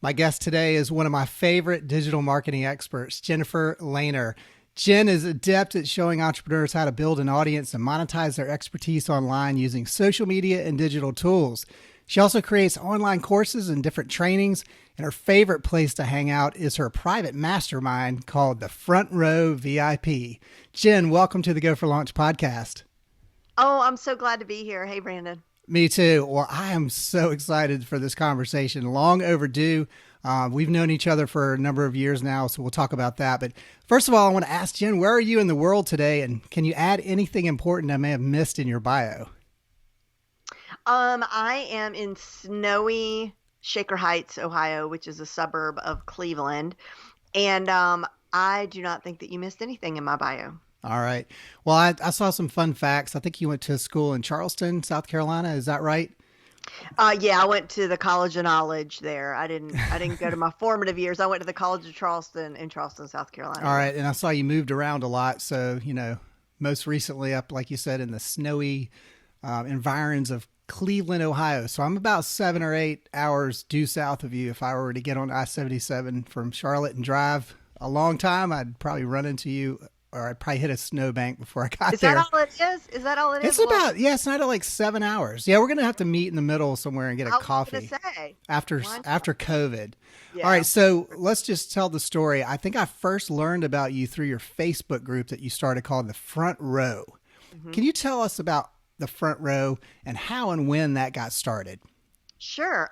My guest today is one of my favorite digital marketing experts, Jennifer Lehner. Jen is adept at showing entrepreneurs how to build an audience and monetize their expertise online using social media and digital tools. She also creates online courses and different trainings, and her favorite place to hang out is her private mastermind called the Front Row VIP. Jen, welcome to the Go for Launch podcast. Oh, I'm so glad to be here. Hey, Brandon. Me too. Well, I am so excited for this conversation. Long overdue. We've known each other for a number of years now, so we'll talk about that. But first of all, I want to ask Jen, where are you in the world today? And can you add anything important I may have missed in your bio? I am in snowy Shaker Heights, Ohio, which is a suburb of Cleveland. And I do not think that you missed anything in my bio. All right. Well, I saw some fun facts. I think you went to school in Charleston, South Carolina. Is that right? Yeah, I went to the College of Knowledge there. I didn't go to my formative years. I went to the College of Charleston in Charleston, South Carolina. All right. And I saw you moved around a lot. So, most recently up, like you said, in the snowy environs of Cleveland, Ohio. So I'm about 7 or 8 hours due south of you. If I were to get on I-77 from Charlotte and drive a long time, I'd probably run into you, or I'd probably hit a snowbank before I got there. Is that all it is? Is that all it is? It's about, it's not like 7 hours. Yeah, we're going to have to meet in the middle somewhere and get a I was coffee gonna say. after Why not? after COVID. Yeah. All right, so let's just tell the story. I think I first learned about you through your Facebook group that you started called the Front Row. Mhm. Can you tell us about the Front Row and how and when that got started? Sure.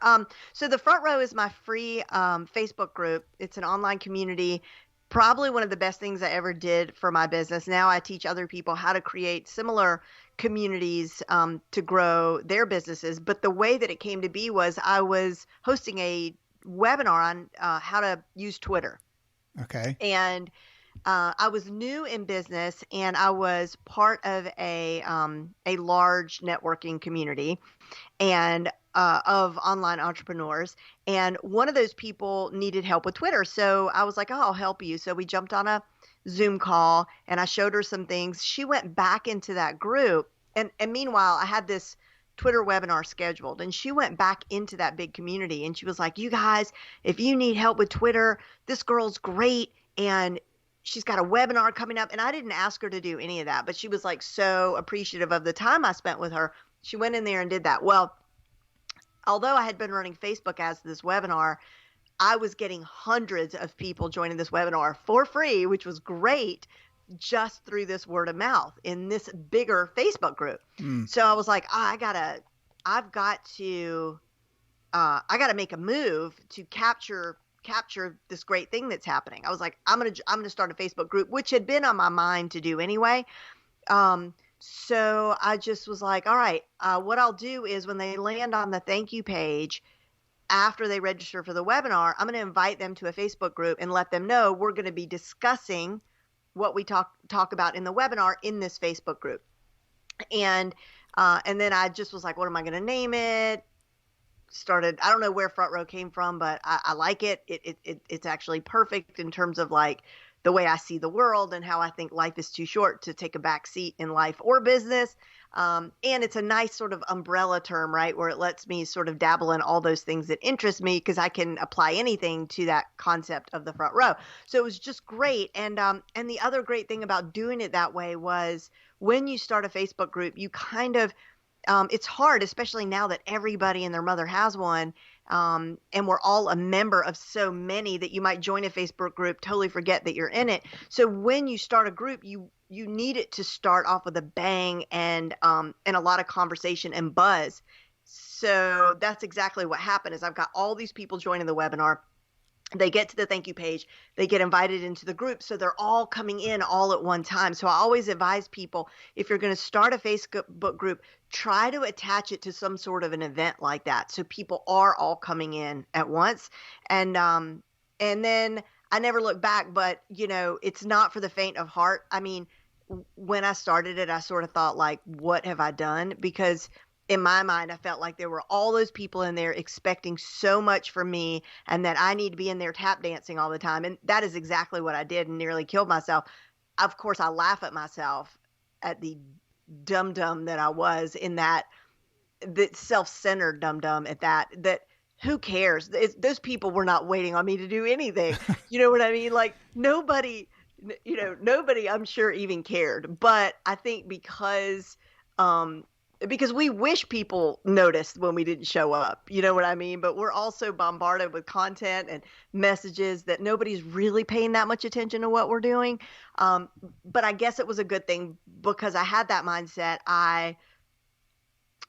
So the Front Row is my free Facebook group. It's an online community. Probably one of the best things I ever did for my business. Now I teach other people how to create similar communities to grow their businesses. But the way that it came to be was I was hosting a webinar on how to use Twitter. Okay. And I was new in business, and I was part of a large networking community and of online entrepreneurs. And one of those people needed help with Twitter. So I was like, oh, I'll help you. So we jumped on a Zoom call and I showed her some things. She went back into that group. And meanwhile, I had this Twitter webinar scheduled, and she went back into that big community. And she was like, you guys, if you need help with Twitter, this girl's great. And she's got a webinar coming up. And I didn't ask her to do any of that, but she was like so appreciative of the time I spent with her. She went in there and did that. Well, although I had been running Facebook as this webinar, I was getting hundreds of people joining this webinar for free, which was great, just through this word of mouth in this bigger Facebook group. So I was like, I gotta make a move to capture this great thing that's happening. I was like, I'm gonna start a Facebook group, which had been on my mind to do anyway. So I just was like, all right, what I'll do is when they land on the thank you page, after they register for the webinar, I'm going to invite them to a Facebook group and let them know we're going to be discussing what we talk about in the webinar in this Facebook group. And then I just was like, what am I going to name it? Started, I don't know where Front Row came from, but I like it. It's actually perfect in terms of like the way I see the world and how I think life is too short to take a back seat in life or business. And it's a nice sort of umbrella term, right? Where it lets me sort of dabble in all those things that interest me because I can apply anything to that concept of the front row. So it was just great. And the other great thing about doing it that way was when you start a Facebook group, you kind of, it's hard, especially now that everybody and their mother has one. And we're all a member of so many that you might join a Facebook group, totally forget that you're in it. So when you start a group, you need it to start off with a bang and a lot of conversation and buzz. So that's exactly what happened is I've got all these people joining the webinar. They get to the thank you page, they get invited into the group. So they're all coming in all at one time. So I always advise people, if you're going to start a Facebook group, try to attach it to some sort of an event like that. So people are all coming in at once. And then I never look back, but it's not for the faint of heart. I mean, when I started it, I sort of thought like, what have I done? Because in my mind, I felt like there were all those people in there expecting so much from me and that I need to be in there tap dancing all the time. And that is exactly what I did and nearly killed myself. Of course, I laugh at myself at the dum-dum that I was in that self-centered dum-dum at that who cares? Those people were not waiting on me to do anything. You know what I mean? Like nobody, nobody I'm sure even cared. But I think because we wish people noticed when we didn't show up, you know what I mean? But we're also bombarded with content and messages that nobody's really paying that much attention to what we're doing. But I guess it was a good thing because I had that mindset.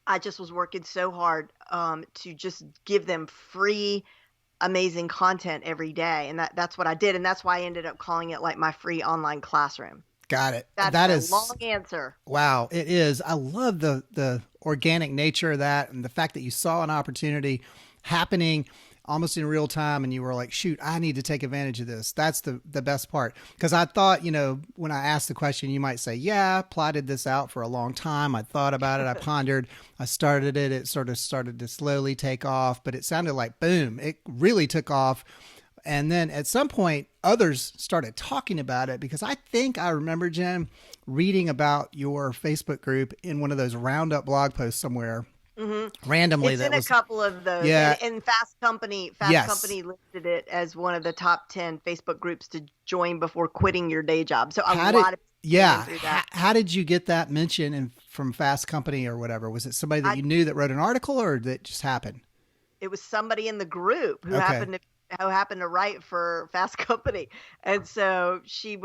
I just was working so hard to just give them free, amazing content every day. And that's what I did. And that's why I ended up calling it like my free online classroom. Got it. That's a long answer. Wow, it is. I love the organic nature of that and the fact that you saw an opportunity happening almost in real time and you were like, shoot, I need to take advantage of this. That's the best part. Because I thought, when I asked the question, you might say, yeah, I plotted this out for a long time. I thought about it. I pondered. I started it. It sort of started to slowly take off, but it sounded like, boom, it really took off. And then at some point, others started talking about it because I think I remember, Jen, reading about your Facebook group in one of those roundup blog posts somewhere. Mm-hmm. Randomly. It's in a couple of those. Yeah. And Fast Company listed it as one of the top 10 Facebook groups to join before quitting your day job. So how did you get that mention from Fast Company or whatever? Was it somebody that you knew that wrote an article or did it just happen? It was somebody in the group who happened to write for Fast Company. And so she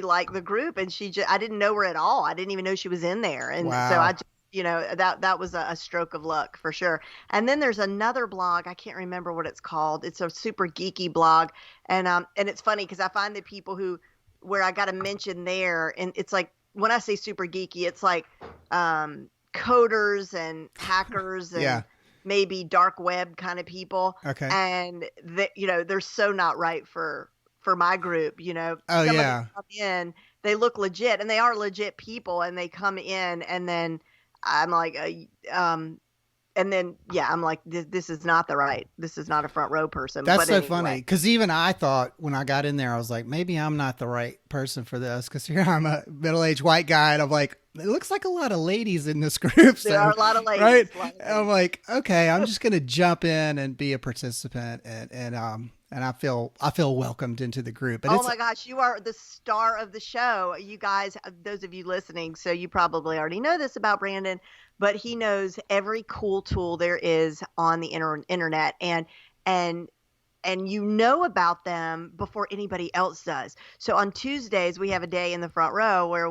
liked the group and I didn't know her at all. I didn't even know she was in there. And so I just, that was a stroke of luck for sure. And then there's another blog. I can't remember what it's called. It's a super geeky blog. And it's funny because I find that people where I got a mention there, and it's like, when I say super geeky, it's like, coders and hackers and maybe dark web kind of people. Okay. And they're so not right for my group, come in, they look legit and they are legit people and they come in and then I'm like, I'm like, this is not a front row person. That's so funny. Cause even I thought when I got in there, I was like, maybe I'm not the right person for this. Cause here I'm a middle-aged white guy and I'm like, it looks like a lot of ladies in this group. There are a lot of ladies. Right. And I'm like, okay, I'm just going to jump in and be a participant and I feel welcomed into the group. And my gosh, you are the star of the show. You guys, those of you listening, so you probably already know this about Brandon, but he knows every cool tool there is on the internet and you know about them before anybody else does. So on Tuesdays, we have a day in the front row where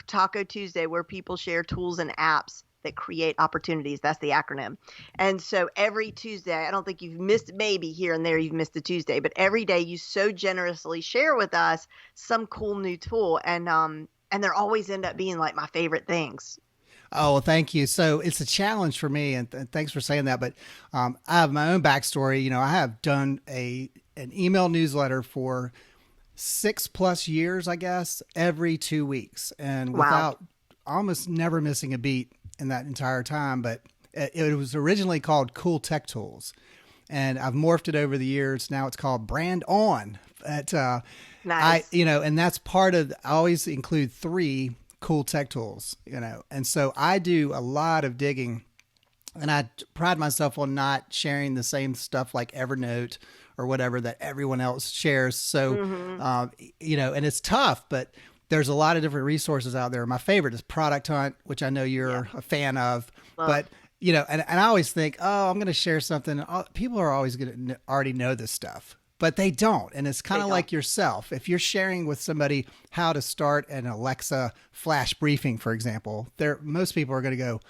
Taco Tuesday, where people share tools and apps that create opportunities. That's the acronym. And so every Tuesday, I don't think you've missed, maybe here and there you've missed a Tuesday, but every day you so generously share with us some cool new tool. And they're always end up being like my favorite things. Oh, well, thank you. So it's a challenge for me, and thanks for saying that. But I have my own backstory. I have done an email newsletter for 6+ years, I guess, every 2 weeks, and without almost never missing a beat in that entire time. But it was originally called Cool Tech Tools, and I've morphed it over the years. Now it's called Brand On. Nice. And that's part of. I always include 3 cool tech tools, and so I do a lot of digging, and I pride myself on not sharing the same stuff like Evernote or whatever that everyone else shares. So, and it's tough, but there's a lot of different resources out there. My favorite is Product Hunt, which I know you're a fan of, but and I always think, oh, I'm going to share something. People are always going to already know this stuff. But they don't. And it's kind of like yourself. If you're sharing with somebody how to start an Alexa flash briefing, for example, most people are going to go,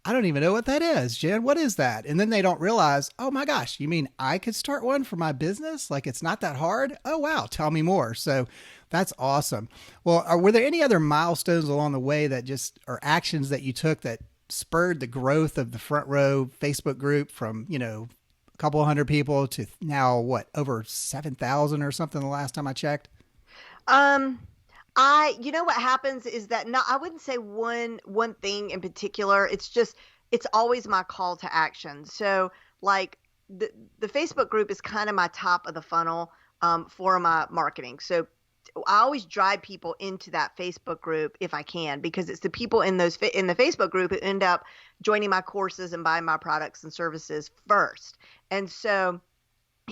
I don't even know what that is, Jen. What is that? And then they don't realize, oh my gosh, you mean I could start one for my business? Like it's not that hard? Oh, wow. Tell me more. So that's awesome. Well, were there any other milestones along the way that or actions that you took that spurred the growth of the Front Row Facebook group from, couple hundred people to now over 7,000 or something the last time I checked? What happens is that I wouldn't say one thing in particular. It's always my call to action. So like the Facebook group is kind of my top of the funnel for my marketing. So I always drive people into that Facebook group if I can, because it's the people in the Facebook group who end up joining my courses and buying my products and services first. And so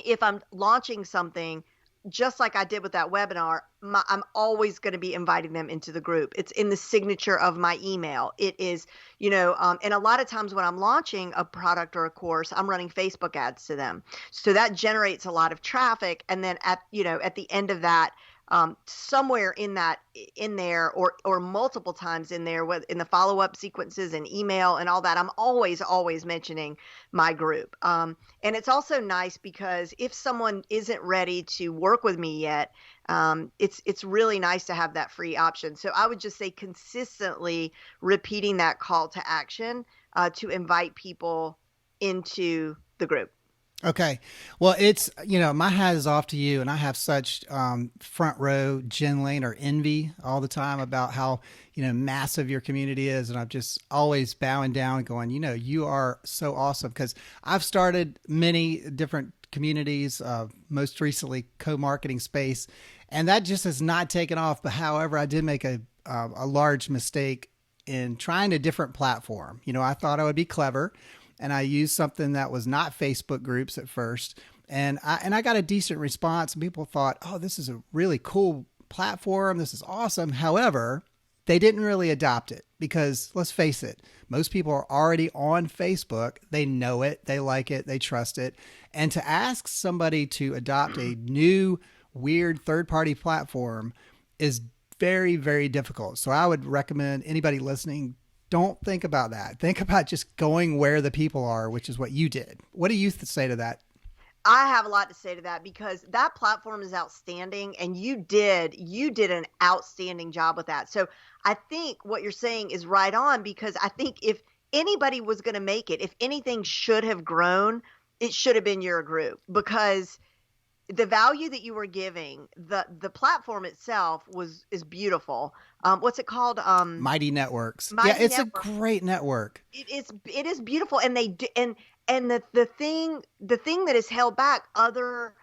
if I'm launching something, just like I did with that webinar, I'm always going to be inviting them into the group. It's in the signature of my email. It is, and a lot of times when I'm launching a product or a course, I'm running Facebook ads to them. So that generates a lot of traffic. And then at the end of that, somewhere in there or multiple times in there, in the follow-up sequences and email and all that, I'm always mentioning my group. And it's also nice because if someone isn't ready to work with me yet, it's really nice to have that free option. So I would just say consistently repeating that call to action to invite people into the group. Okay. Well, it's, my hat is off to you, and I have such front row Jen Lehner envy all the time about how, massive your community is. And I'm just always bowing down going, you are so awesome, because I've started many different communities, most recently co-marketing space, and that just has not taken off. But however, I did make a large mistake in trying a different platform. I thought I would be clever, and I used something that was not Facebook groups at first. And I got a decent response, and people thought, oh, this is a really cool platform. This is awesome. However, they didn't really adopt it because, let's face it, most people are already on Facebook. They know it. They like it. They trust it. And to ask somebody to adopt a new, weird third-party platform is very, very difficult. So I would recommend anybody listening, don't think about that. Think about just going where the people are, which is what you did. What do you say to that? I have a lot to say to that, because that platform is outstanding, and you did an outstanding job with that. So I think what you're saying is right on, because I think if anybody was going to make it, if anything should have grown, it should have been your group, because the value that you were giving, the platform itself is beautiful. What's it called? Mighty Networks. Mighty it's Networks. A great network. It is beautiful, and the thing that has held back other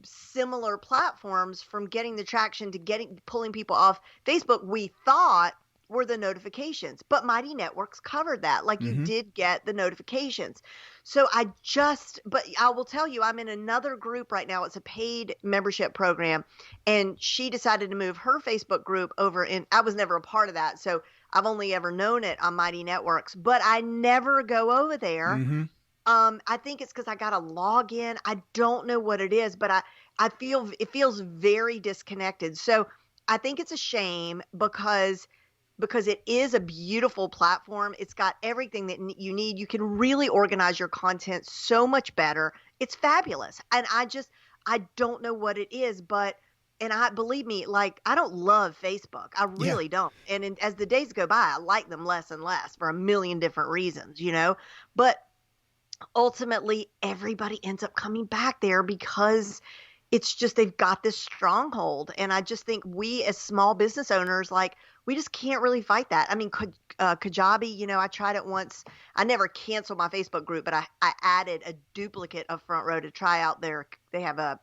similar platforms from getting the traction to pulling people off Facebook, we thought, were the notifications, but Mighty Networks covered that. Like, you did get the notifications. So but I will tell you, I'm in another group right now. It's a paid membership program, and she decided to move her Facebook group over I was never a part of that. So I've only ever known it on Mighty Networks, but I never go over there. Mm-hmm. I think it's because I got to log in. I don't know what it is, but I feel it feels very disconnected. So I think it's a shame, because it is a beautiful platform. It's got everything that you need. You can really organize your content so much better. It's fabulous. And I don't know what it is, believe me, like, I don't love Facebook. I really don't. And as the days go by, I like them less and less for a million different reasons, but ultimately everybody ends up coming back there because it's just, they've got this stronghold. And I just think we as small business owners, like, we just can't really fight that. I mean, Kajabi, I tried it once. I never canceled my Facebook group, but I added a duplicate of Front Row to try out they have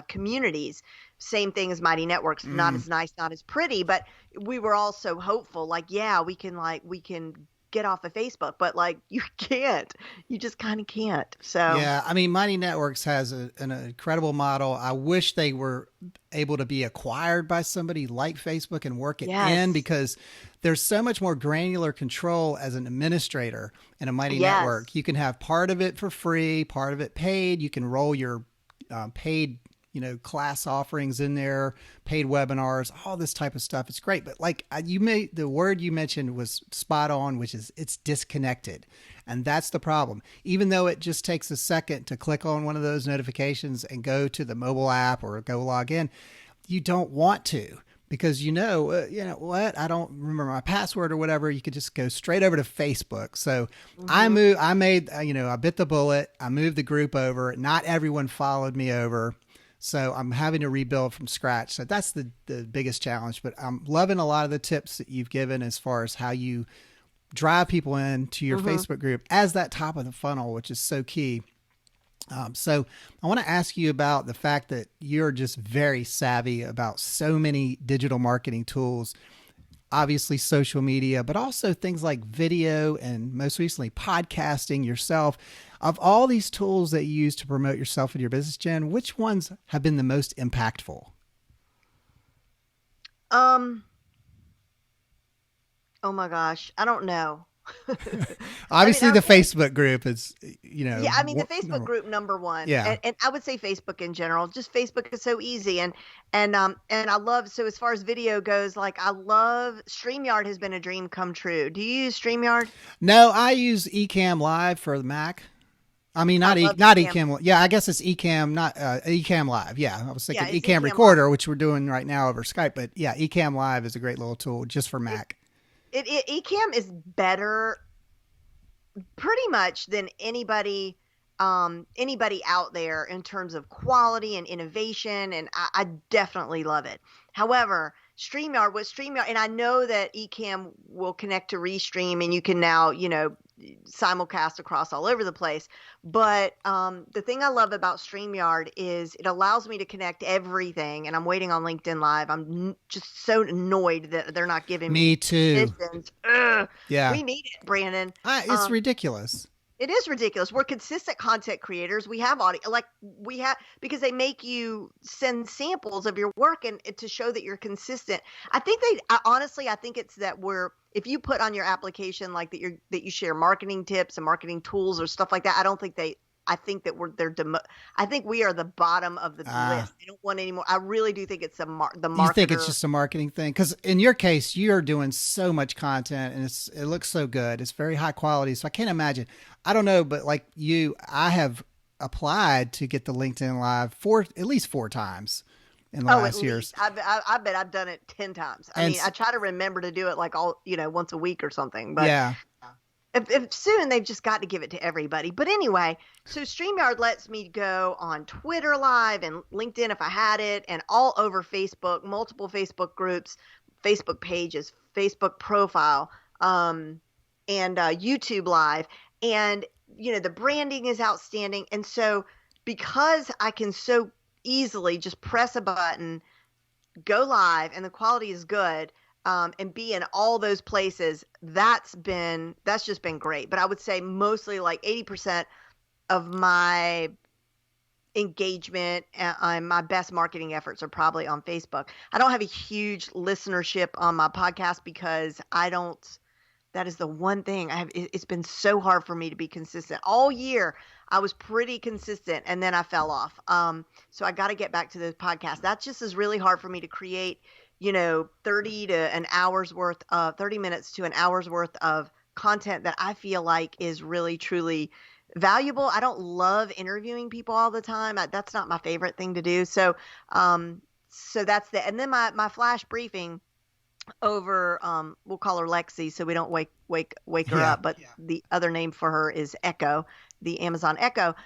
communities, same thing as Mighty Networks, not as nice, not as pretty, but we were all so hopeful. Like, yeah, we can get off of Facebook, but like, you can't. You just kind of can't. So yeah, I mean, Mighty Networks has an incredible model. I wish they were able to be acquired by somebody like Facebook and work it in, because there's so much more granular control as an administrator in a Mighty Network. You can have part of it for free, part of it paid. You can roll your paid class offerings in there, paid webinars, all this type of stuff. It's great. But like, the word you mentioned was spot on, which is it's disconnected. And that's the problem. Even though it just takes a second to click on one of those notifications and go to the mobile app or go log in, you don't want to, because what? I don't remember my password or whatever. You could just go straight over to Facebook. So I bit the bullet. I moved the group over. Not everyone followed me over. So I'm having to rebuild from scratch. So that's the biggest challenge. But I'm loving a lot of the tips that you've given as far as how you drive people into your Facebook group as that top of the funnel, which is so key. So I want to ask you about the fact that you're just very savvy about so many digital marketing tools, obviously social media, but also things like video and most recently podcasting yourself. Of all these tools that you use to promote yourself and your business, Jen, which ones have been the most impactful? Um, oh my gosh, I don't know. I mean, Obviously, I the really, Facebook group is, you know, yeah, I mean, the Facebook group number one, yeah. and I would say Facebook in general. Just Facebook is so easy, and I love. So as far as video goes, like I love StreamYard has been a dream come true. Do you use StreamYard? No, I use Ecamm Live for the Mac. I mean, I love not Ecamm. Ecamm. Yeah, I guess it's Ecamm, not Ecamm Live. Yeah, I was Yeah, thinking it's Ecamm Ecamm Live. Recorder, which we're doing right now over Skype. But yeah, Ecamm Live is a great little tool just for It, Mac. Ecamm is better pretty much than anybody out there in terms of quality and innovation, and I definitely love it. However, StreamYard, and I know that Ecamm will connect to Restream, and you can now, simulcast across all over the place. But the thing I love about StreamYard is it allows me to connect everything, and I'm waiting on LinkedIn Live. Just so annoyed that they're not giving Me me too. permissions. Ugh, Yeah, we need it, Brandon. it's ridiculous. It is ridiculous. We're consistent content creators. We have audio, like we have, because they make you send samples of your work and to show that you're consistent. Honestly, I think it's that if you put on your application like that you share marketing tips and marketing tools or stuff like that. I think that I think we are the bottom of the list. I don't want any more. I really do think it's the You think it's marketer. just a marketing thing? Because in your case, you're doing so much content and it looks so good. It's very high quality. So I can't imagine. I don't know, but like you, I have applied to get the LinkedIn Live at least 4 times in the Oh, at last years. least I bet I've done it 10 times. I And mean, I try to remember to do it like once a week or something, but yeah, if soon they've just got to give it to everybody. But anyway, so StreamYard lets me go on Twitter Live and LinkedIn if I had it, and all over Facebook, multiple Facebook groups, Facebook pages, Facebook profile, and YouTube Live. And, the branding is outstanding. And so because I can so easily just press a button, go live, and the quality is good, and be in all those places, that's just been great. But I would say mostly like 80% of my engagement and my best marketing efforts are probably on Facebook. I don't have a huge listenership on my podcast because that is the one thing I have. It's been so hard for me to be consistent all year. I was pretty consistent and then I fell off. So I got to get back to the podcast. That just is really hard for me to create, 30 minutes to an hour's worth of content that I feel like is really, truly valuable. I don't love interviewing people all the time. That's not my favorite thing to do. So that's and then my flash briefing over, we'll call her Lexi so we don't wake her yeah. up, but the other name for her is Echo, the Amazon Echo.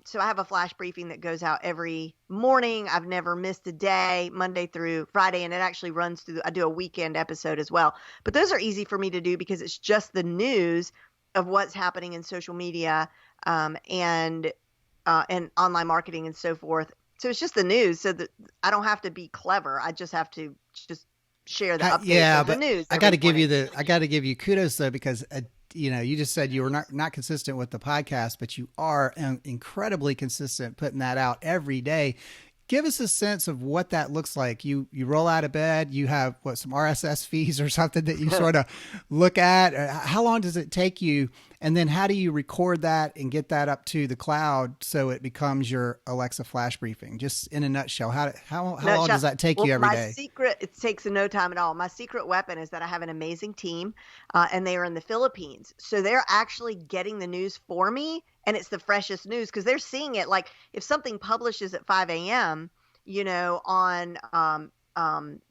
So I have a flash briefing that goes out every morning. I've never missed a day, Monday through Friday, and it actually runs through. I do a weekend episode as well, but those are easy for me to do because it's just the news of what's happening in social media, and online marketing and so forth. So it's just the news, so that I don't have to be clever. I just have to just share the updates of the news. I got to give you kudos though, because you just said you were not consistent with the podcast, but you are incredibly consistent putting that out every day. Give us a sense of what that looks like. You roll out of bed, you have some RSS feeds or something that you sort of look at. How long does it take you? And then how do you record that and get that up to the cloud so it becomes your Alexa flash briefing? Just in a nutshell, how long does that take you every day? It takes no time at all. My secret weapon is that I have an amazing team, and they are in the Philippines. So they're actually getting the news for me, and it's the freshest news because they're seeing it. Like if something publishes at 5 a.m., on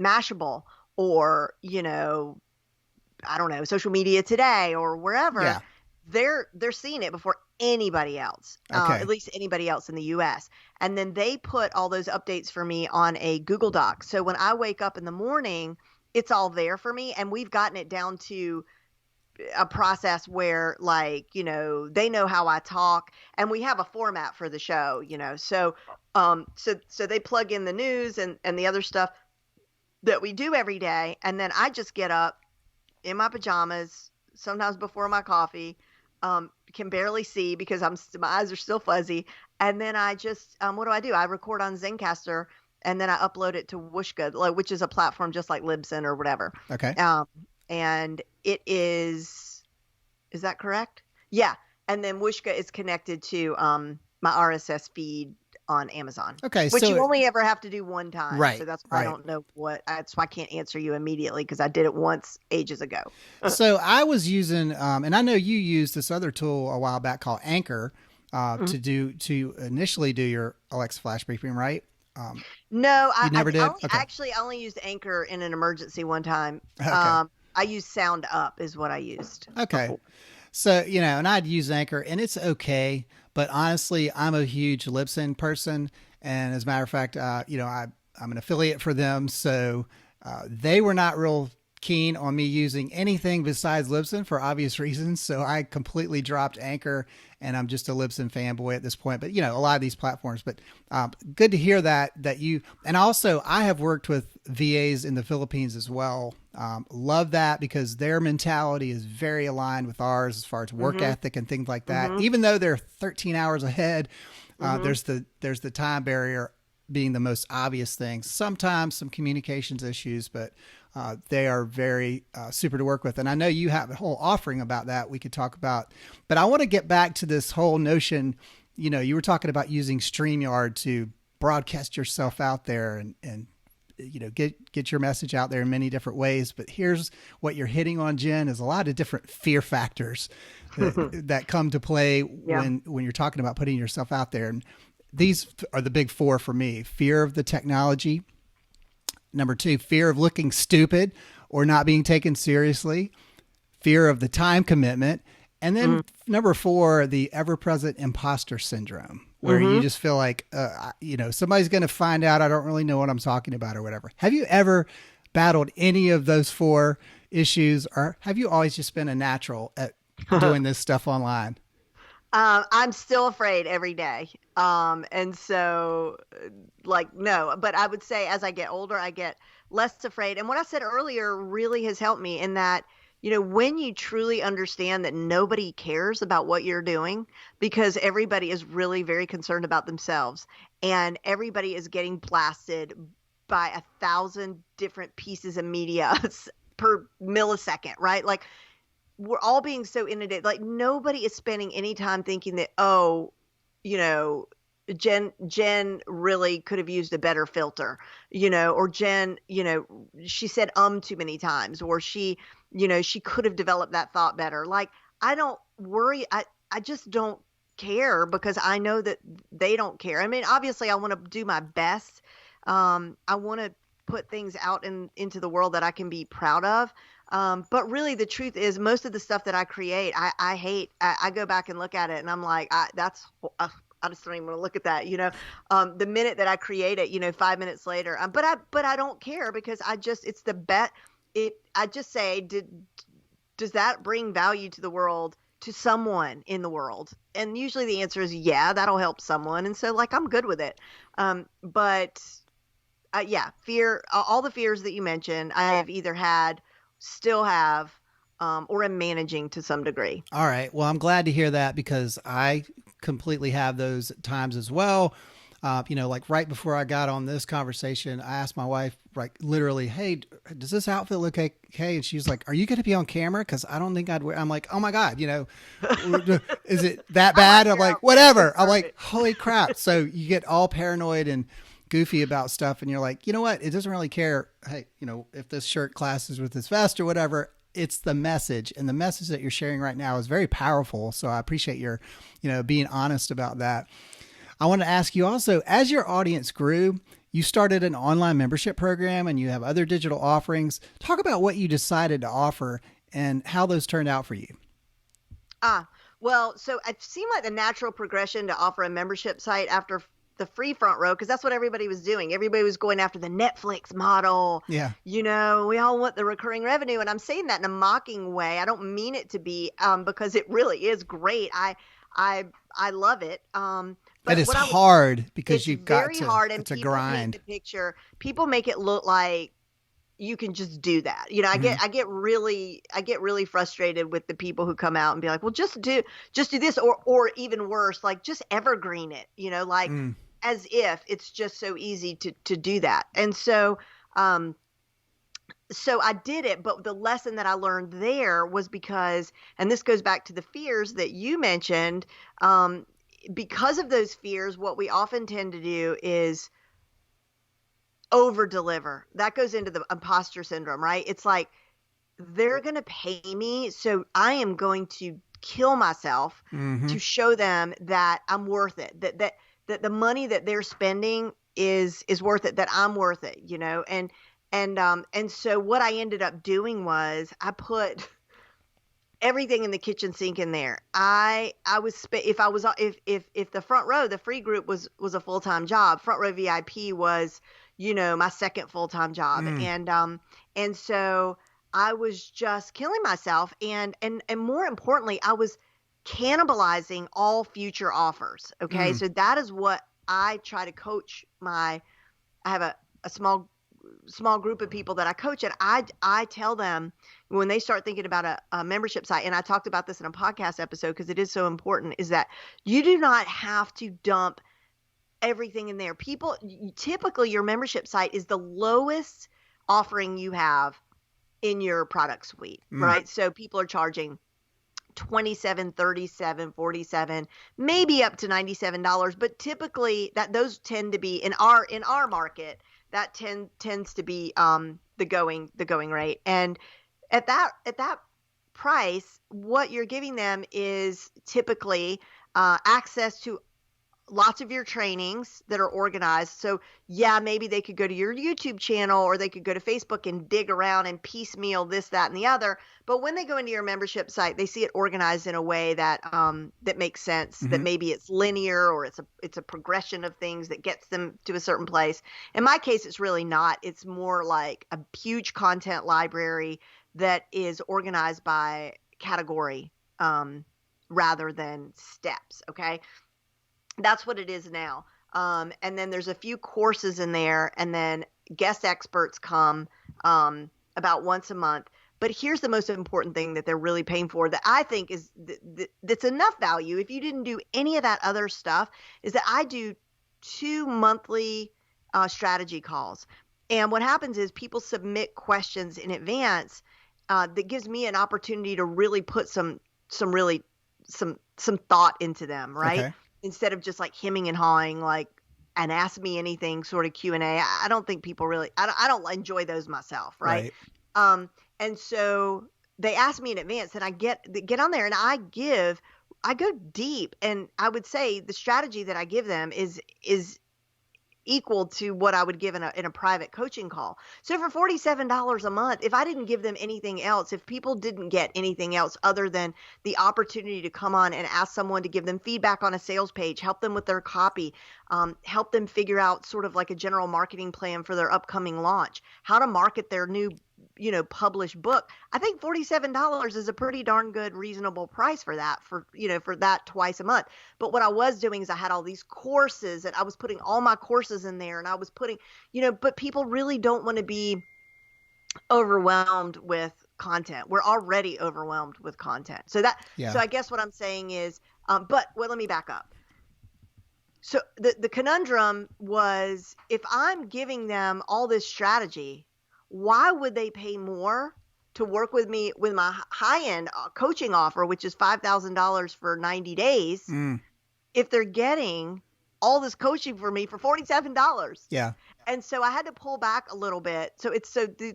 Mashable or, I don't know, social media today or wherever. Yeah. They're seeing it before anybody else, Okay. at least anybody else in the US. And then they put all those updates for me on a Google Doc. So when I wake up in the morning, it's all there for me. And we've gotten it down to a process where, like, they know how I talk, and we have a format for the show, so they plug in the news and the other stuff that we do every day, and then I just get up in my pajamas, sometimes before my coffee, can barely see because my eyes are still fuzzy, and then I just what do? I record on Zencaster, and then I upload it to Whooshka, which is a platform just like Libsyn or whatever. Okay. And it is that correct? Yeah. And then Whooshka is connected to my RSS feed on Amazon. Okay. Which you only ever have to do one time. Right. So that's why I don't know that's why I can't answer you immediately, because I did it once ages ago. So I was using, and I know you used this other tool a while back called Anchor to initially do your Alexa flash briefing, right? No, you never did? Actually, I only used Anchor in an emergency one time. Okay. I used Sound Up is what I used. Okay. Before. So, and I'd use Anchor, and it's okay. But honestly, I'm a huge Libsyn person. And as a matter of fact, I'm an affiliate for them. So they were not real keen on me using anything besides Libsyn for obvious reasons. So I completely dropped Anchor, and I'm just a Libsyn fanboy at this point. But, a lot of these platforms. But good to hear that you, and also I have worked with VAs in the Philippines as well. Love that, because their mentality is very aligned with ours as far as work ethic and things like that. Even though they're 13 hours ahead, there's the time barrier being the most obvious thing. Sometimes some communications issues, but they are very super to work with. And I know you have a whole offering about that we could talk about, but I want to get back to this whole notion. You were talking about using StreamYard to broadcast yourself out there and get your message out there in many different ways. But here's what you're hitting on, Jen, is a lot of different fear factors that come to play when you're talking about putting yourself out there. And these are the big four for me: fear of the technology. Number 2, fear of looking stupid or not being taken seriously, fear of the time commitment. And then number 4, the ever-present imposter syndrome, where you just feel like, somebody's going to find out I don't really know what I'm talking about or whatever. Have you ever battled any of those 4 issues, or have you always just been a natural at doing this stuff online? I'm still afraid every day. And so no, but I would say as I get older, I get less afraid. And what I said earlier really has helped me in that, when you truly understand that nobody cares about what you're doing, because everybody is really very concerned about themselves, and everybody is getting blasted by 1,000 different pieces of media per millisecond, right? Like, we're all being so inundated. Like, nobody is spending any time thinking that, Jen really could have used a better filter, or Jen, she said too many times, or she could have developed that thought better. Like, I don't worry. I just don't care, because I know that they don't care. I mean, obviously I want to do my best. I want to put things out into the world that I can be proud of. But really the truth is, most of the stuff that I create, I hate. I go back and look at it and I'm like, I just don't even want to look at that, the minute that I create it, 5 minutes later, but I don't care, because it's the bet. I just say, does that bring value to the world, to someone in the world? And usually the answer is, yeah, that'll help someone. And so, I'm good with it. Fear, all the fears that you mentioned, I have either had, still have, or am managing to some degree. All right. Well, I'm glad to hear that, because I completely have those times as well. Like right before I got on this conversation, I asked my wife, literally, hey, does this outfit look okay? And she's like, are you going to be on camera? Because I don't think I'd wear. I'm like, oh my God, is it that bad? I'm like, whatever. I'm like, holy crap. So you get all paranoid and goofy about stuff, and you're like, you know what? It doesn't really care. Hey, if this shirt clashes with this vest or whatever. It's the message, and the message that you're sharing right now is very powerful. So I appreciate your, being honest about that. I want to ask you also, as your audience grew, you started an online membership program and you have other digital offerings. Talk about what you decided to offer and how those turned out for you. Well, so it seemed like the natural progression to offer a membership site after the free front row because that's what everybody was doing. Everybody was going after the Netflix model. Yeah. We all want the recurring revenue. And I'm saying that in a mocking way. I don't mean it to be because it really is great. I love it. But But it's what hard because it's you've got very to, hard, and it's a people paint grind. the picture. People make it look like you can just do that. I get really frustrated with the people who come out and be like, well, just do this, or even worse, like just evergreen it, like as if it's just so easy to do that. And so I did it, but the lesson that I learned there was because, and this goes back to the fears that you mentioned, because of those fears, what we often tend to do is over deliver. That goes into the imposter syndrome, right? It's like, they're going to pay me, so I am going to kill myself to show them that I'm worth it, that the money that they're spending is worth it, that I'm worth it, and so what I ended up doing was I put everything in the kitchen sink in there. I was if the front row, the free group was a full-time job. Front row VIP was, my second full-time job. And so I was just killing myself, and more importantly, I was cannibalizing all future offers. Okay. So that is what I try to coach I have a small group of people that I coach, and I tell them when they start thinking about a membership site, and I talked about this in a podcast episode because it is so important, is that you do not have to dump everything in there. Typically your membership site is the lowest offering you have in your product suite, right? So people are charging $27, $37, $47, maybe up to $97, but typically those tend to be in our market, that tends to be the going rate. And at that price, what you're giving them is typically access to lots of your trainings that are organized. So yeah, maybe they could go to your YouTube channel, or they could go to Facebook and dig around and piecemeal this, that, and the other. But when they go into your membership site, they see it organized in a way that that makes sense, that maybe it's linear, or it's a progression of things that gets them to a certain place. In my case, it's really not. It's more like a huge content library that is organized by category rather than steps. Okay. That's what it is now. And then there's a few courses in there, and then guest experts come about once a month. But here's the most important thing that they're really paying for, that I think is that's enough value if you didn't do any of that other stuff, is that I do 2 monthly strategy calls. And what happens is people submit questions in advance that gives me an opportunity to really put some thought into them, right? Okay. Instead of just like hemming and hawing, like an ask me anything sort of Q&A. I don't think people really, I don't enjoy those myself. Right. And so they ask me in advance, and I get on there, and I go deep. And I would say the strategy that I give them is equal to what I would give in a private coaching call. So for $47 a month, if I didn't give them anything else, if people didn't get anything else other than the opportunity to come on and ask someone to give them feedback on a sales page, help them with their copy, help them figure out sort of like a general marketing plan for their upcoming launch, how to market their new published book, I think $47 is a pretty darn good, reasonable price for that, for that twice a month. But what I was doing is I had all these courses, and I was putting all my courses in there, and I was putting, but people really don't want to be overwhelmed with content. We're already overwhelmed with content. So I guess what I'm saying is, let me back up. So the conundrum was, if I'm giving them all this strategy, why would they pay more to work with me with my high-end coaching offer, which is $5,000 for 90 days, if they're getting all this coaching for me for $47? Yeah. And so I had to pull back a little bit. So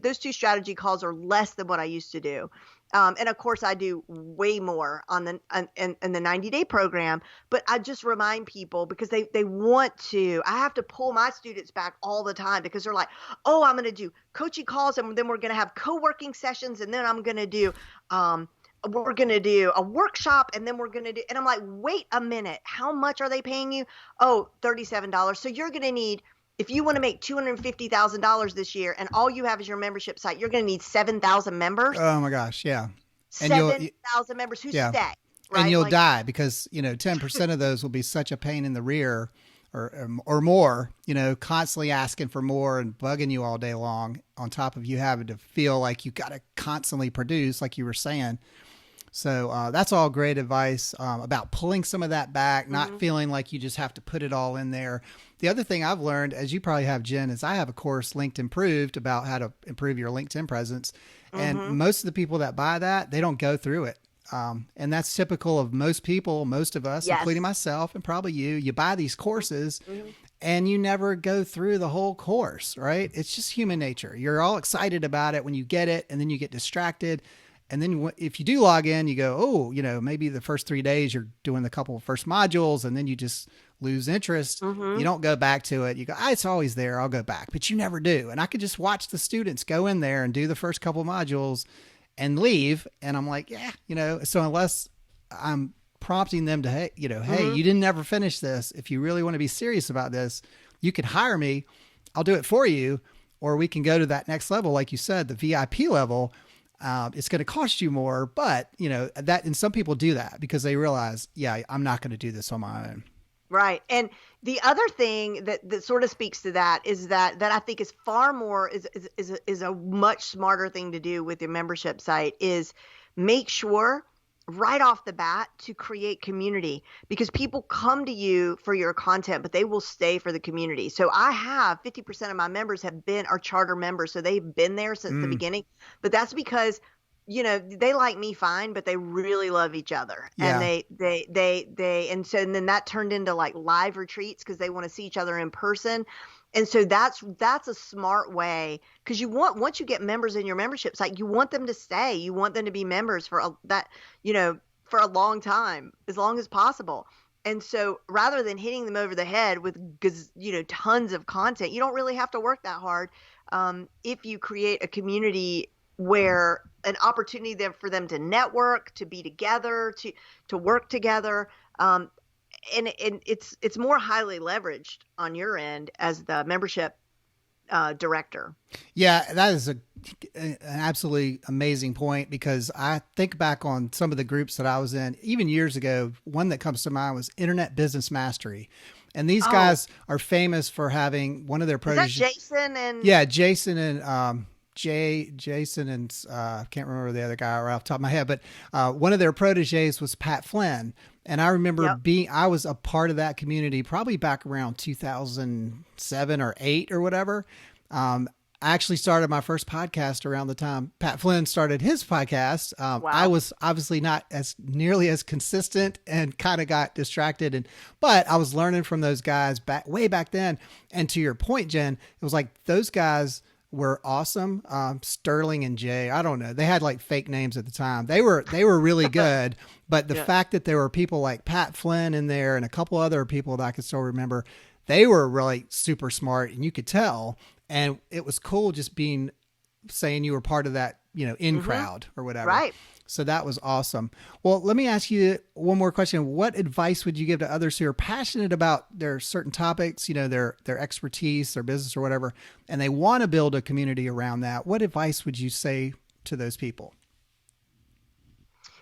those 2 strategy calls are less than what I used to do. And of course I do way more in the 90-day program, but I just remind people, because they want to, I have to pull my students back all the time, because they're like, oh, I'm going to do coaching calls, and then we're going to have co-working sessions, and then I'm going to do we're going to do a workshop and then we're going to do, and I'm like, wait a minute, how much are they paying you? Oh, $37. So you're going to need, if you want to make $250,000 this year and all you have is your membership site, you're going to need 7,000 members, Oh my gosh. Yeah. And you'll, 7,000 members who yeah. stay, And right? you'll Like, die because, 10% of those will be such a pain in the rear or more, constantly asking for more and bugging you all day long on top of you having to feel like you got to constantly produce, like you were saying. So that's all great advice about pulling some of that back, not feeling like you just have to put it all in there. The other thing I've learned, as you probably have, Jen, is I have a course, Linked Improved, about how to improve your LinkedIn presence. And most of the people that buy that, they don't go through it. And that's typical of most people, most of us, yes. including myself and probably you. You buy these courses and you never go through the whole course, right? It's just human nature. You're all excited about it when you get it, and then you get distracted. And then if you do log in, you go, oh, maybe the first 3 days you're doing the couple of first modules, and then you just lose interest. You don't go back to it. You go, it's always there. I'll go back. But you never do. And I could just watch the students go in there and do the first couple of modules and leave. And I'm like, so unless I'm prompting them to, hey, you didn't ever finish this. If you really want to be serious about this, you can hire me. I'll do it for you. Or we can go to that next level. Like you said, the VIP level. It's going to cost you more, but and some people do that because they realize, I'm not going to do this on my own. Right. And the other thing that sort of speaks to that is that I think is far more is a much smarter thing to do with your membership site is make sure right off the bat to create community, because people come to you for your content, but they will stay for the community. So I have 50% of my members are charter members. So they've been there since the beginning, but that's because they like me fine, but they really love each other. Yeah. And then that turned into like live retreats because they want to see each other in person. And so that's a smart way, because once you get members in your membership site, you want them to stay. You want them to be members for a long time, as long as possible. And so rather than hitting them over the head with, tons of content, you don't really have to work that hard. If you create a community where an opportunity there for them to network, to be together, to work together, and it's more highly leveraged on your end as the membership director. Yeah, that is an absolutely amazing point, because I think back on some of the groups that I was in, even years ago. One that comes to mind was Internet Business Mastery. And these guys are famous for having one of their proteges. Is that Jason and? Yeah, Jason and Jason and I can't remember the other guy right off the top of my head, but one of their proteges was Pat Flynn. And I remember I was a part of that community probably back around 2007 or 8 or whatever. I actually started my first podcast around the time Pat Flynn started his podcast. Wow. I was obviously not as nearly as consistent and kind of got distracted, but I was learning from those guys way back then. And to your point, Jen, it was like those guys were awesome. Sterling and Jay, I don't know. They had like fake names at the time. They were really good. But the fact that there were people like Pat Flynn in there and a couple other people that I can still remember, they were really super smart, and you could tell. And it was cool just saying you were part of that, in crowd or whatever. Right. So that was awesome. Well, let me ask you one more question. What advice would you give to others who are passionate about their certain topics, their expertise, their business or whatever, and they want to build a community around that? What advice would you say to those people?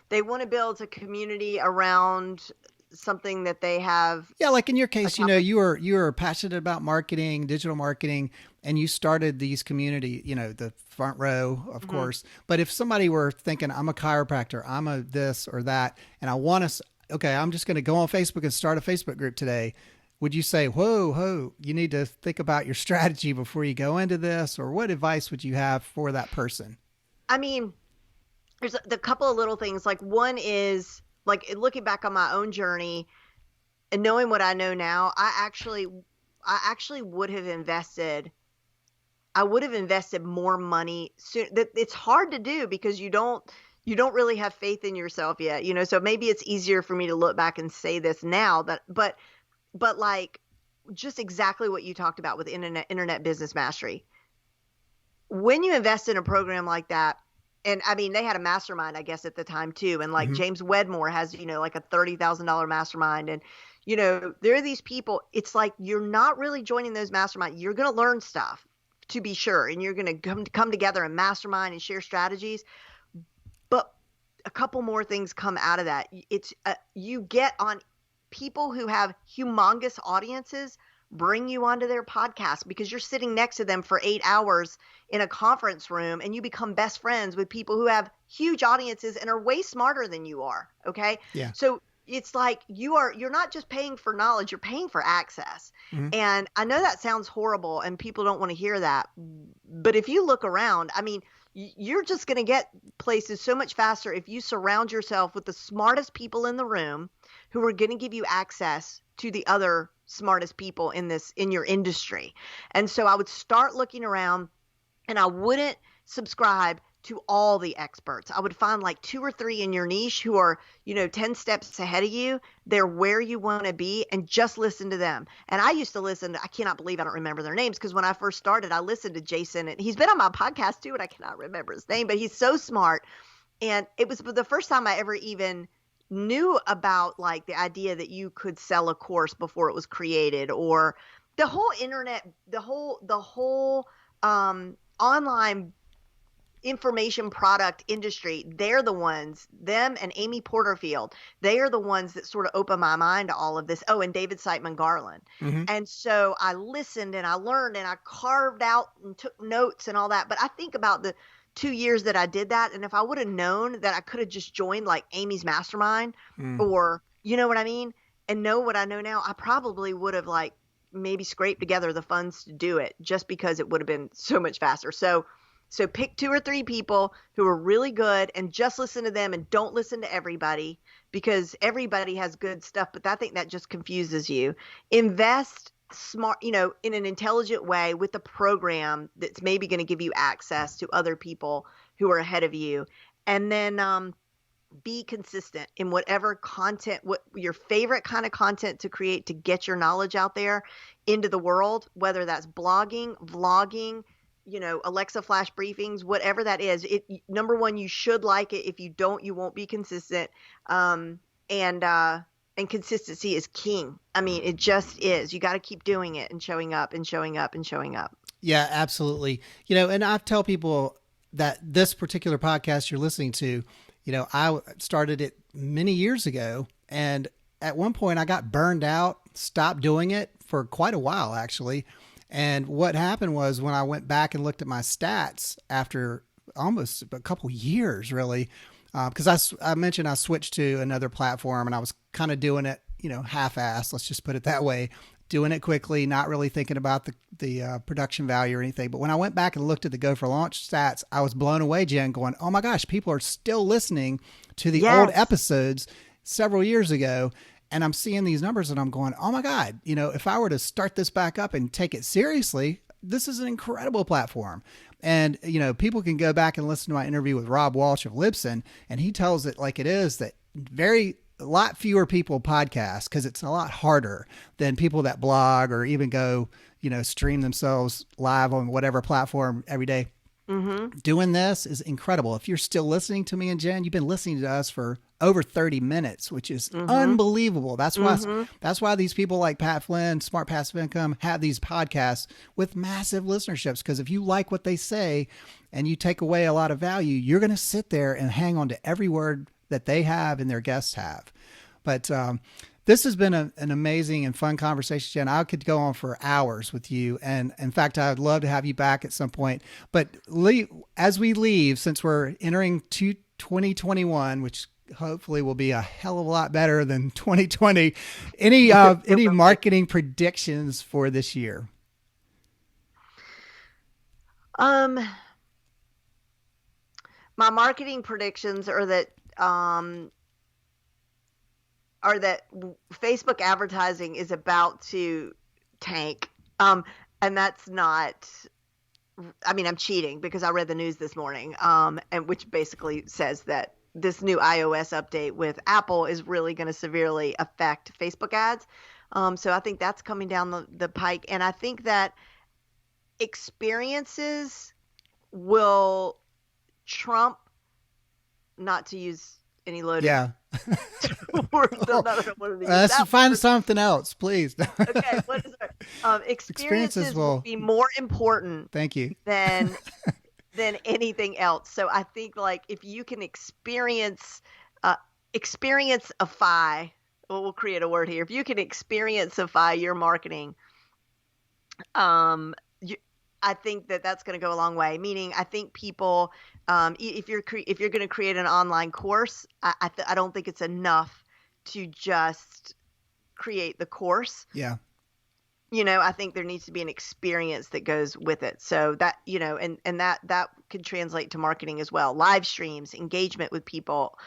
They want to build a community around something that they have. Yeah, like in your case, you were passionate about marketing, digital marketing, and you started these community, the front row, of course. But if somebody were thinking, I'm a chiropractor, I'm a this or that, and I want to, I'm just going to go on Facebook and start a Facebook group today. Would you say, whoa, you need to think about your strategy before you go into this? Or what advice would you have for that person? I mean, there's a couple of little things. Like one is like looking back on my own journey and knowing what I know now, I actually would have invested. I would have invested more money soon. It's hard to do because you don't really have faith in yourself yet, so maybe it's easier for me to look back and say this now, but like just exactly what you talked about with internet business mastery. When you invest in a program like that, and I mean, they had a mastermind, I guess, at the time too. And like Hmm. James Wedmore has, like a $30,000 mastermind. And, there are these people, it's like, you're not really joining those mastermind. You're going to learn stuff, to be sure. And you're going to come together and mastermind and share strategies. But a couple more things come out of that. It's you get on people who have humongous audiences, bring you onto their podcast because you're sitting next to them for 8 hours in a conference room, and you become best friends with people who have huge audiences and are way smarter than you are. Okay. Yeah. So it's like you're not just paying for knowledge, you're paying for access. Hmm. And I know that sounds horrible and people don't want to hear that. But if you look around, I mean, you're just going to get places so much faster if you surround yourself with the smartest people in the room who are going to give you access to the other smartest people in your industry. And so I would start looking around, and I wouldn't subscribe to all the experts. I would find like 2 or 3 in your niche who are, 10 steps ahead of you. They're where you want to be, and just listen to them. And I used to I cannot believe I don't remember their names, because when I first started, I listened to Jason, and he's been on my podcast too, and I cannot remember his name, but he's so smart. And it was the first time I ever even knew about like the idea that you could sell a course before it was created, or the whole internet, the whole online information product industry. They're the ones, them and Amy Porterfield, they are the ones that sort of opened my mind to all of this. Oh, and David Siteman Garland. Hmm. And so I listened and I learned and I carved out and took notes and all that. But I think about the 2 years that I did that, and if I would have known that I could have just joined like Amy's mastermind, or you know what I mean, and know what I know now, I probably would have like maybe scraped together the funds to do it, just because it would have been so much faster. So pick 2 or 3 people who are really good and just listen to them, and don't listen to everybody, because everybody has good stuff, but I think that just confuses you. Invest smart, in an intelligent way with a program that's maybe going to give you access to other people who are ahead of you. And then be consistent in whatever content, what your favorite kind of content to create to get your knowledge out there into the world, whether that's blogging, vlogging, Alexa flash briefings, whatever that is. Number one, you should like it. If you don't, you won't be consistent. And consistency is king. I mean, it just is. You got to keep doing it and showing up and showing up and showing up. Yeah, absolutely. And I tell people that this particular podcast you're listening to, I started it many years ago, and at one point I got burned out, stopped doing it for quite a while, actually. And what happened was, when I went back and looked at my stats after almost a couple years, really, because I mentioned I switched to another platform, and I was kind of doing it, half-assed, let's just put it that way, doing it quickly, not really thinking about the production value or anything. But when I went back and looked at the Go for Launch stats, I was blown away, Jen, going, oh my gosh, people are still listening to the old episodes several years ago. And I'm seeing these numbers and I'm going, oh my God, if I were to start this back up and take it seriously, this is an incredible platform. And, people can go back and listen to my interview with Rob Walsh of Libsyn, and he tells it like it is, that a lot fewer people podcast, because it's a lot harder than people that blog or even go, stream themselves live on whatever platform every day. Mm-hmm. Doing this is incredible. If you're still listening to me and Jen, you've been listening to us for over 30 minutes, which is unbelievable. That's why these people like Pat Flynn, Smart Passive Income, have these podcasts with massive listenerships. Because if you like what they say and you take away a lot of value, you're going to sit there and hang on to every word that they have and their guests have. But this has been an amazing and fun conversation, Jen. I could go on for hours with you. And in fact, I'd love to have you back at some point. But as we leave, since we're entering 2021, which hopefully will be a hell of a lot better than 2020, any marketing predictions for this year? My marketing predictions are that Facebook advertising is about to tank. And that's not, I'm cheating, because I read the news this morning, and which basically says that this new iOS update with Apple is really going to severely affect Facebook ads. So I think that's coming down the pike. And I think that experiences will trump not to use any loaded Yeah. words. I'm not wanting to use Let's that find word. something else, please. Okay, what is it? Experiences Experiences will will. be more important Thank you. than anything else. So I think like if you can uh, experienceify, well, we'll create a word here. If you can experienceify your marketing, um, you, I think that that's going to go a long way. Meaning, I think people, if you're going to create an online course, I don't think it's enough to just create the course. Yeah. I think there needs to be an experience that goes with it. So that, and that could translate to marketing as well. Live streams, engagement with people,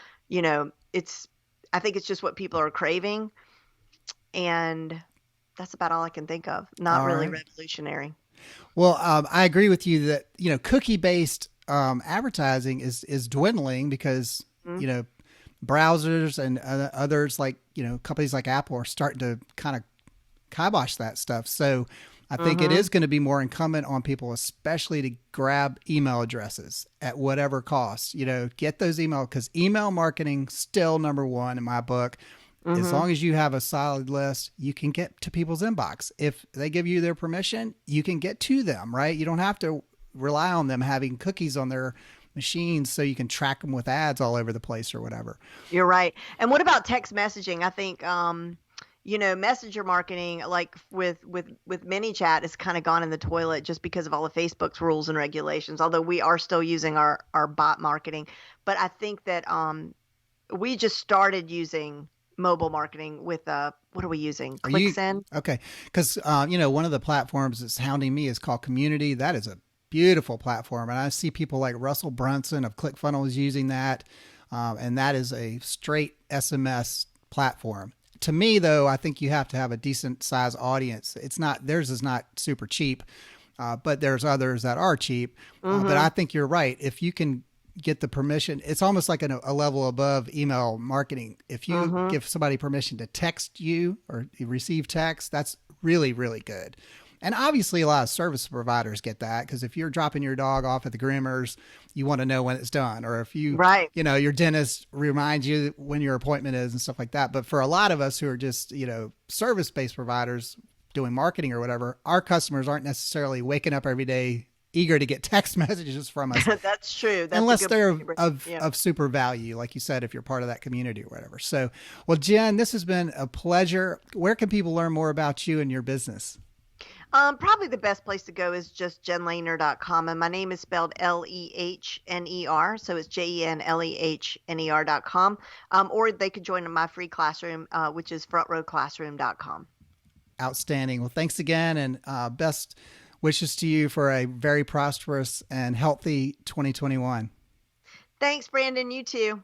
I think it's just what people are craving. And that's about all I can think of. Not All really right. revolutionary. Well, I agree with you that, cookie based advertising is dwindling because, Mm-hmm. browsers and others like, companies like Apple are starting to kind of kibosh that stuff. So I think it Mm-hmm. is going to be more incumbent on people, especially to grab email addresses at whatever cost, get those email, because email marketing still number one in my book. As Mm-hmm. long as you have a solid list, you can get to people's inbox. If they give you their permission, you can get to them, right? You don't have to rely on them having cookies on their machines so you can track them with ads all over the place or whatever. You're right. And what about text messaging? I think, messenger marketing, like with ManyChat, has kind of gone in the toilet just because of all of Facebook's rules and regulations. Although we are still using our bot marketing, but I think that we just started using mobile marketing with what are we using? Are you ClickSend. okay? Because one of the platforms that's hounding me is called Community. That is a beautiful platform, and I see people like Russell Brunson of ClickFunnels using that, and that is a straight SMS platform. To me, though, I think you have to have a decent size audience. It's not theirs is not super cheap, but there's others that are cheap. But Mm-hmm. I think you're right. If you can get the permission, it's almost like a level above email marketing. If you Mm-hmm. give somebody permission to text you or you receive text, that's really, really good. And obviously, a lot of service providers get that because if you're dropping your dog off at the groomers, you want to know when it's done. Or if Right. your dentist reminds you when your appointment is and stuff like that. But for a lot of us who are just, service based providers doing marketing or whatever, our customers aren't necessarily waking up every day eager to get text messages from us That's true. That's a unless good they're point. Yeah. of super value, like you said, if you're part of that community or whatever. So, well, Jen, this has been a pleasure. Where can people learn more about you and your business? Probably the best place to go is just jenlehner.com. And my name is spelled Lehner. So it's JenLehner.com. Or they could join my free classroom, which is frontrowclassroom.com. Outstanding. Well, thanks again, and best wishes to you for a very prosperous and healthy 2021. Thanks, Brandon. You too.